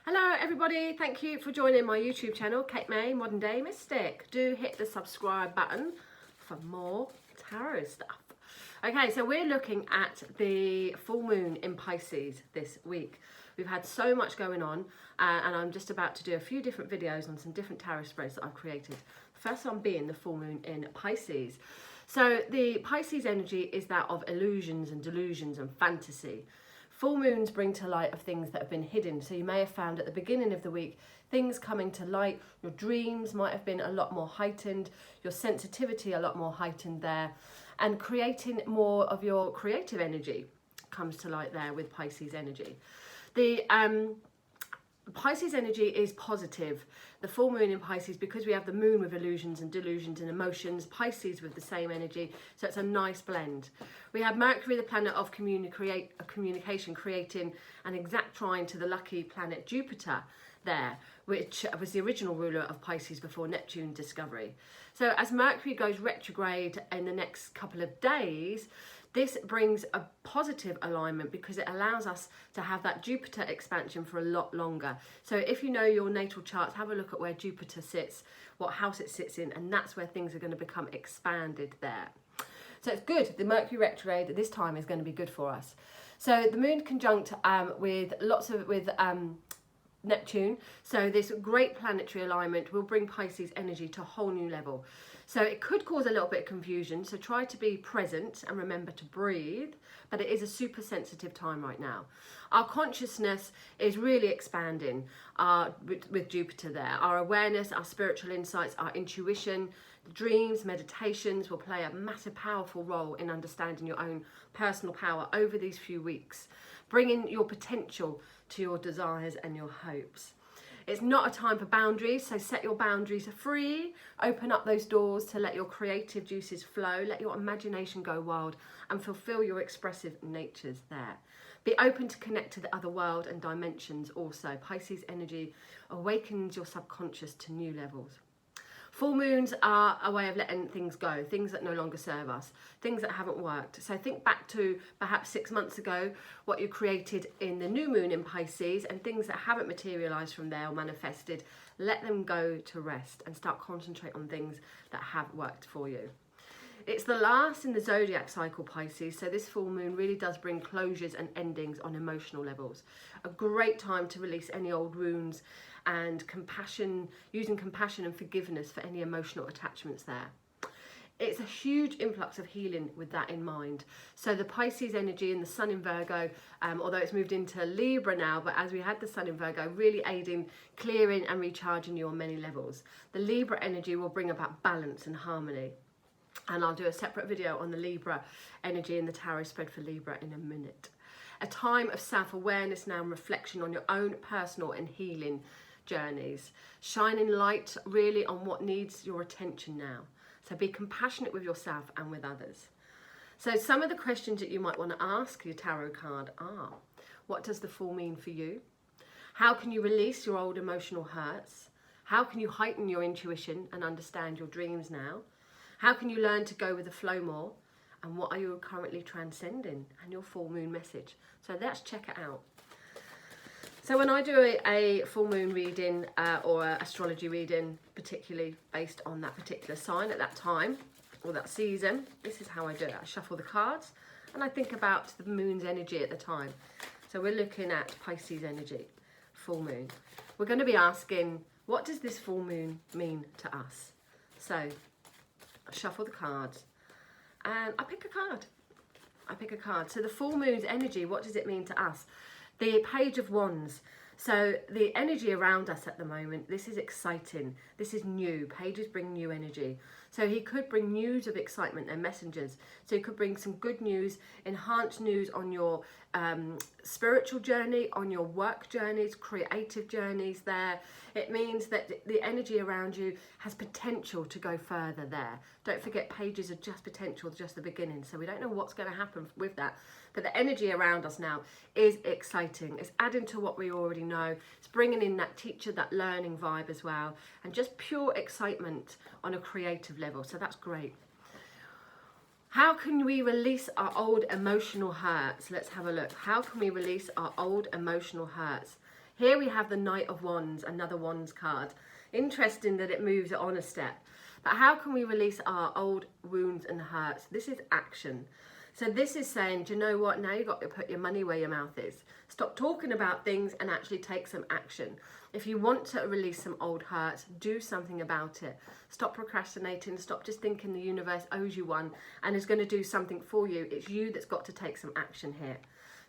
Hello everybody, thank you for joining my YouTube channel, Kate May, Modern Day Mystic. Do hit the subscribe button for more tarot stuff. Okay, so we're looking at the full moon in Pisces this week. We've had so much going on and I'm just about to do a few different videos on some different tarot spreads that I've created. The first one being the full moon in Pisces. So the Pisces energy is that of illusions and delusions and fantasy. Full moons bring to light of things that have been hidden. So you may have found at the beginning of the week, things coming to light. Your dreams might have been a lot more heightened. Your sensitivity a lot more heightened there. And creating more of your creative energy comes to light there with Pisces energy. The Pisces energy is positive. The full moon in Pisces, because we have the moon with illusions and delusions and emotions, Pisces with the same energy, so it's a nice blend. We have Mercury, the planet of communication, creating an exact trine to the lucky planet Jupiter there, which was the original ruler of Pisces before Neptune discovery. So as Mercury goes retrograde in the next couple of days, this brings a positive alignment because it allows us to have that Jupiter expansion for a lot longer. So if you know your natal charts, have a look at where Jupiter sits, what house it sits in, and that's where things are going to become expanded there. So it's good. The Mercury retrograde at this time is going to be good for us. So the moon conjunct with Neptune, so this great planetary alignment will bring Pisces energy to a whole new level. So it could cause a little bit of confusion, so try to be present and remember to breathe, but it is a super sensitive time right now. Our consciousness is really expanding with Jupiter there. Our awareness, our spiritual insights, our intuition, dreams, meditations will play a massive, powerful role in understanding your own personal power over these few weeks, bringing your potential to your desires and your hopes. It's not a time for boundaries, so set your boundaries free, open up those doors to let your creative juices flow, let your imagination go wild and fulfill your expressive natures there. Be open to connect to the other world and dimensions also. Pisces energy awakens your subconscious to new levels. Full moons are a way of letting things go, things that no longer serve us, things that haven't worked. So think back to perhaps 6 months ago, what you created in the new moon in Pisces and things that haven't materialised from there or manifested. Let them go to rest and start concentrate on things that have worked for you. It's the last in the zodiac cycle, Pisces, so this full moon really does bring closures and endings on emotional levels. A great time to release any old wounds and compassion, using compassion and forgiveness for any emotional attachments there. It's a huge influx of healing with that in mind. So the Pisces energy and the sun in Virgo, although it's moved into Libra now, but as we had the sun in Virgo, really aiding, clearing and recharging you on many levels. The Libra energy will bring about balance and harmony. And I'll do a separate video on the Libra energy and the tarot spread for Libra in a minute. A time of self-awareness now and reflection on your own personal and healing journeys. Shining light really on what needs your attention now. So be compassionate with yourself and with others. So some of the questions that you might want to ask your tarot card are, what does the full mean for you? How can you release your old emotional hurts? How can you heighten your intuition and understand your dreams now? How can you learn to go with the flow more? And what are you currently transcending? And your full moon message. So let's check it out. So when I do a full moon reading or an astrology reading, particularly based on that particular sign at that time or that season, this is how I do it. I shuffle the cards and I think about the moon's energy at the time. So we're looking at Pisces energy, full moon. We're going to be asking, what does this full moon mean to us? So I shuffle the cards and I pick a card. So the full moon's energy, what does it mean to us? The Page of Wands. So the energy around us at the moment, this is exciting. This is new. Pages bring new energy. So he could bring news of excitement and messengers. So he could bring some good news, enhanced news on your spiritual journey, on your work journeys, creative journeys there. It means that the energy around you has potential to go further there. Don't forget, pages are just potential, just the beginning. So we don't know what's going to happen with that. But the energy around us now is exciting. It's adding to what we already know. It's bringing in that teacher, that learning vibe as well. And just pure excitement on a creative level. So that's great. How can we release our old emotional hurts? Let's have a look. How can we release our old emotional hurts? Here we have the Knight of Wands, another Wands card. Interesting that it moves it on a step. But how can we release our old wounds and hurts? This is action. So this is saying, do you know what? Now you've got to put your money where your mouth is. Stop talking about things and actually take some action. If you want to release some old hurts, do something about it. Stop procrastinating. Stop just thinking the universe owes you one and is going to do something for you. It's you that's got to take some action here.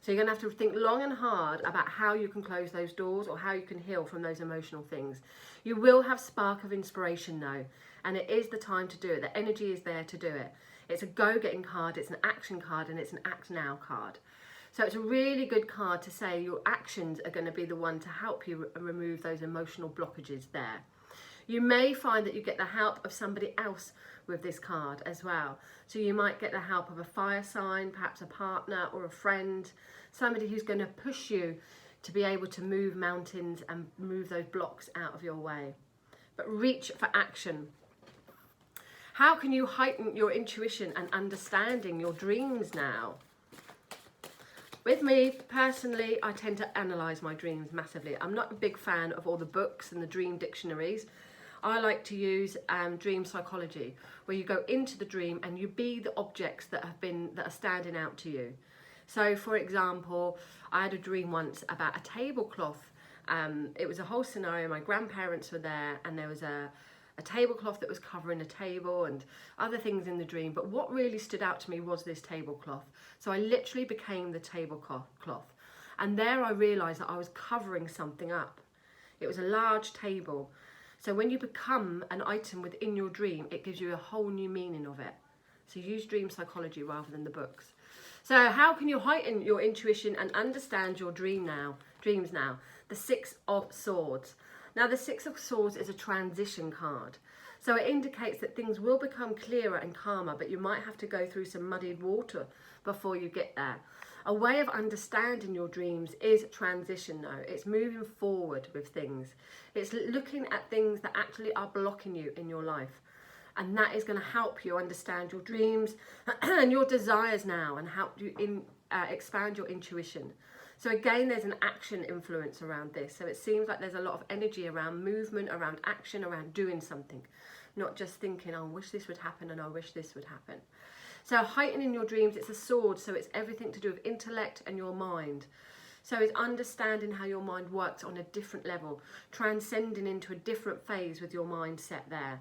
So you're going to have to think long and hard about how you can close those doors or how you can heal from those emotional things. You will have spark of inspiration though, and it is the time to do it. The energy is there to do it. It's a go-getting card, it's an action card, and it's an act now card. So it's a really good card to say your actions are going to be the one to help you remove those emotional blockages there. You may find that you get the help of somebody else with this card as well. So you might get the help of a fire sign, perhaps a partner or a friend, somebody who's going to push you to be able to move mountains and move those blocks out of your way. But reach for action. How can you heighten your intuition and understanding your dreams now? With me, personally, I tend to analyse my dreams massively. I'm not a big fan of all the books and the dream dictionaries. I like to use dream psychology, where you go into the dream and you be the objects that are standing out to you. So, for example, I had a dream once about a tablecloth. It was a whole scenario. My grandparents were there, and there was a tablecloth that was covering a table and other things in the dream. But what really stood out to me was this tablecloth. So I literally became the tablecloth. And there I realised that I was covering something up. It was a large table. So when you become an item within your dream, it gives you a whole new meaning of it. So use dream psychology rather than the books. So how can you heighten your intuition and understand your dreams now? The Six of Swords. Now, the Six of Swords is a transition card. So it indicates that things will become clearer and calmer, but you might have to go through some muddied water before you get there. A way of understanding your dreams is transition though. It's moving forward with things. It's looking at things that actually are blocking you in your life. And that is going to help you understand your dreams and your desires now, and help you expand your intuition. So again, there's an action influence around this. So it seems like there's a lot of energy around movement, around action, around doing something. Not just thinking, oh, I wish this would happen and I wish this would happen. So heightening your dreams, it's a sword. So it's everything to do with intellect and your mind. So it's understanding how your mind works on a different level, transcending into a different phase with your mindset there.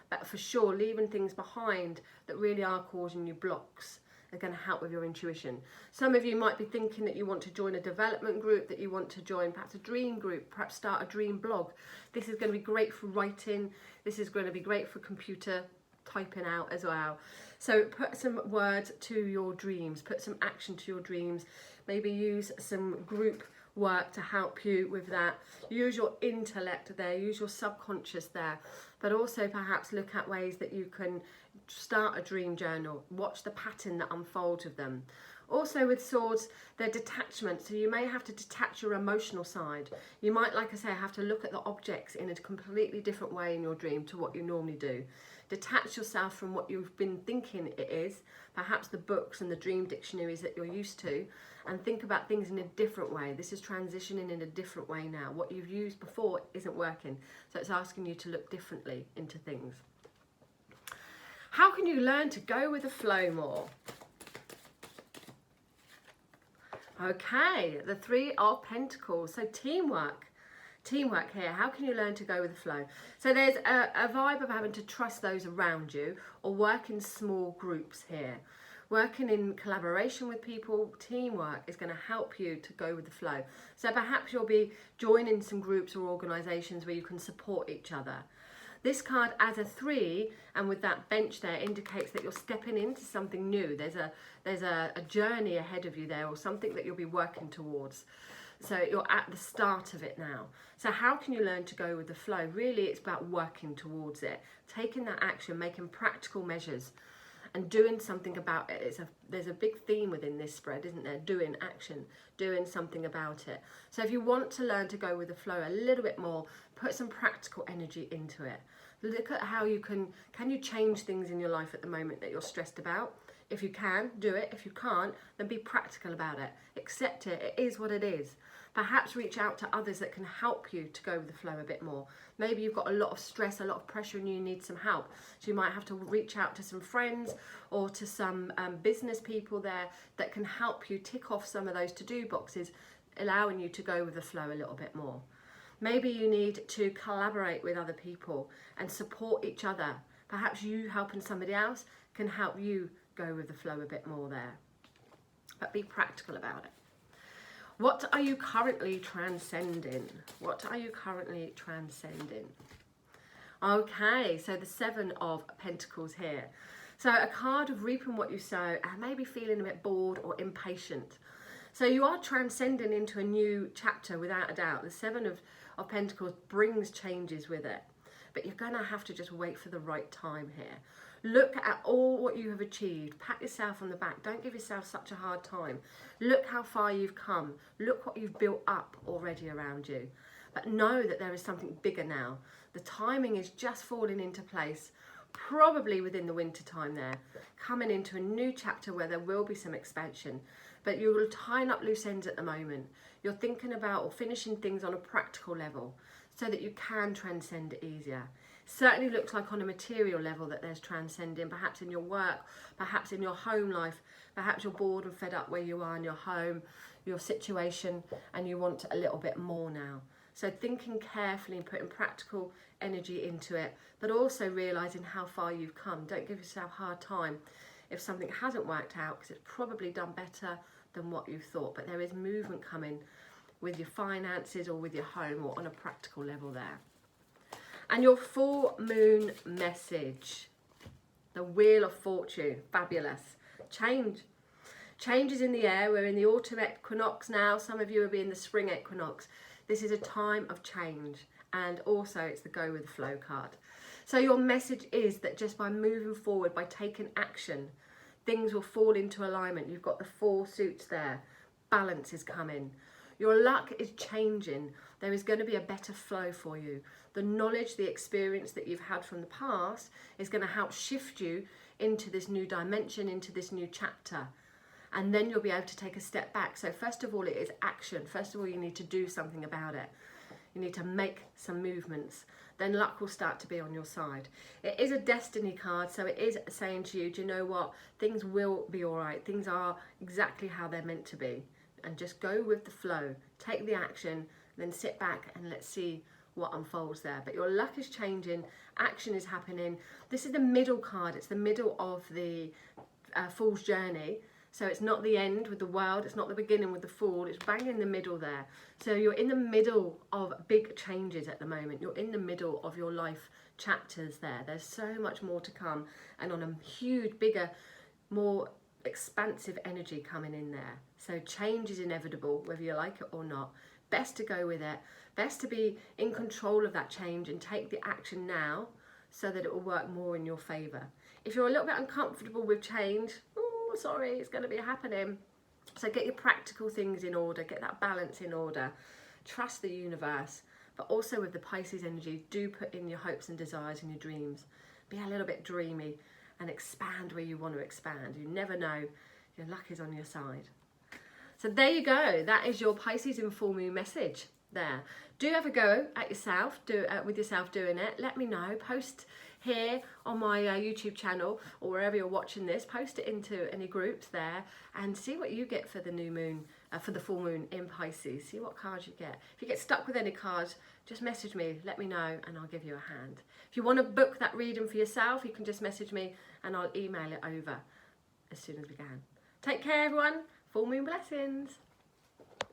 But for sure, leaving things behind that really are causing you blocks are going to help with your intuition. Some of you might be thinking that you want to join a development group, that you want to join perhaps a dream group, perhaps start a dream blog. This is going to be great for writing. This is going to be great for computer typing out as well. So put some words to your dreams, put some action to your dreams. Maybe use some group work to help you with that. Use your intellect there, use your subconscious there, but also perhaps look at ways that you can start a dream journal. Watch the pattern that unfolds with them. Also with swords, they're detachment, so you may have to detach your emotional side. You might, like I say, have to look at the objects in a completely different way in your dream to what you normally do. Detach yourself from what you've been thinking it is, perhaps the books and the dream dictionaries that you're used to, and think about things in a different way. This is transitioning in a different way now. What you've used before isn't working, so it's asking you to look differently into things. How can you learn to go with the flow more? Okay, the Three of Pentacles. So teamwork here. How can you learn to go with the flow? So there's a vibe of having to trust those around you, or work in small groups here. Working in collaboration with people, teamwork is going to help you to go with the flow. So perhaps you'll be joining some groups or organisations where you can support each other. This card as a 3, and with that bench there, indicates that you're stepping into something new. There's a journey ahead of you there, or something that you'll be working towards. So you're at the start of it now. So how can you learn to go with the flow? Really, it's about working towards it, taking that action, making practical measures, and doing something about it. There's a big theme within this spread, isn't there? Doing action, doing something about it. So if you want to learn to go with the flow a little bit more, put some practical energy into it. Look at how you can you change things in your life at the moment that you're stressed about? If you can, do it. If you can't, then be practical about it. Accept it. It is what it is. Perhaps reach out to others that can help you to go with the flow a bit more. Maybe you've got a lot of stress, a lot of pressure, and you need some help. So you might have to reach out to some friends or to some business people there that can help you tick off some of those to-do boxes, allowing you to go with the flow a little bit more. Maybe you need to collaborate with other people and support each other. Perhaps you helping somebody else can help you go with the flow a bit more there. But be practical about it. What are you currently transcending? What are you currently transcending? Okay, so the 7 of Pentacles here. So a card of reaping what you sow and maybe feeling a bit bored or impatient. So you are transcending into a new chapter without a doubt. The 7 of Pentacles brings changes with it. But you're going to have to just wait for the right time here. Look at all what you have achieved. Pat yourself on the back. Don't give yourself such a hard time. Look how far you've come. Look what you've built up already around you. But know that there is something bigger now. The timing is just falling into place, probably within the winter time there, coming into a new chapter where there will be some expansion. But you're tying up loose ends at the moment. You're thinking about or finishing things on a practical level so that you can transcend it easier. Certainly looks like on a material level that there's transcending, perhaps in your work, perhaps in your home life, perhaps you're bored and fed up where you are in your home, your situation, and you want a little bit more now. So thinking carefully and putting practical energy into it, but also realising how far you've come. Don't give yourself a hard time if something hasn't worked out, because it's probably done better than what you thought. But there is movement coming with your finances or with your home or on a practical level there. And your full moon message, the Wheel of Fortune, fabulous. Change is in the air. We're in the autumn equinox now. Some of you will be in the spring equinox. This is a time of change, and also it's the go with the flow card. So your message is that just by moving forward, by taking action, things will fall into alignment. You've got the 4 suits there. Balance is coming. Your luck is changing. There is going to be a better flow for you. The knowledge, the experience that you've had from the past is going to help shift you into this new dimension, into this new chapter. And then you'll be able to take a step back. So first of all, it is action. First of all, you need to do something about it. You need to make some movements. Then luck will start to be on your side. It is a destiny card, so it is saying to you, do you know what? Things will be all right. Things are exactly how they're meant to be. And just go with the flow. Take the action, then sit back and let's see what unfolds there. But your luck is changing. Action is happening. This is the middle card. It's the middle of the Fool's journey. So it's not the end with the world, it's not the beginning with the Fool, it's bang in the middle there. So you're in the middle of big changes at the moment. You're in the middle of your life chapters there. There's so much more to come, and on a huge, bigger, more expansive energy coming in there. So change is inevitable, whether you like it or not. Best to go with it. Best to be in control of that change and take the action now so that it will work more in your favour. If you're a little bit uncomfortable with change, sorry, it's going to be happening. So get your practical things in order, get that balance in order, trust the universe, but also with the Pisces energy, do put in your hopes and desires and your dreams. Be a little bit dreamy and expand where you want to expand. You never know, your luck is on your side. So there you go, that is your Pisces in full moon message there. Do have a go at yourself, with yourself doing it. Let me know, post here on my YouTube channel or wherever you're watching this, post it into any groups there and see what you get for the new moon, for the full moon in Pisces. See what cards you get. If you get stuck with any cards, just message me, let me know, and I'll give you a hand. If you want to book that reading for yourself, you can just message me and I'll email it over as soon as we can. Take care, everyone. Full moon blessings.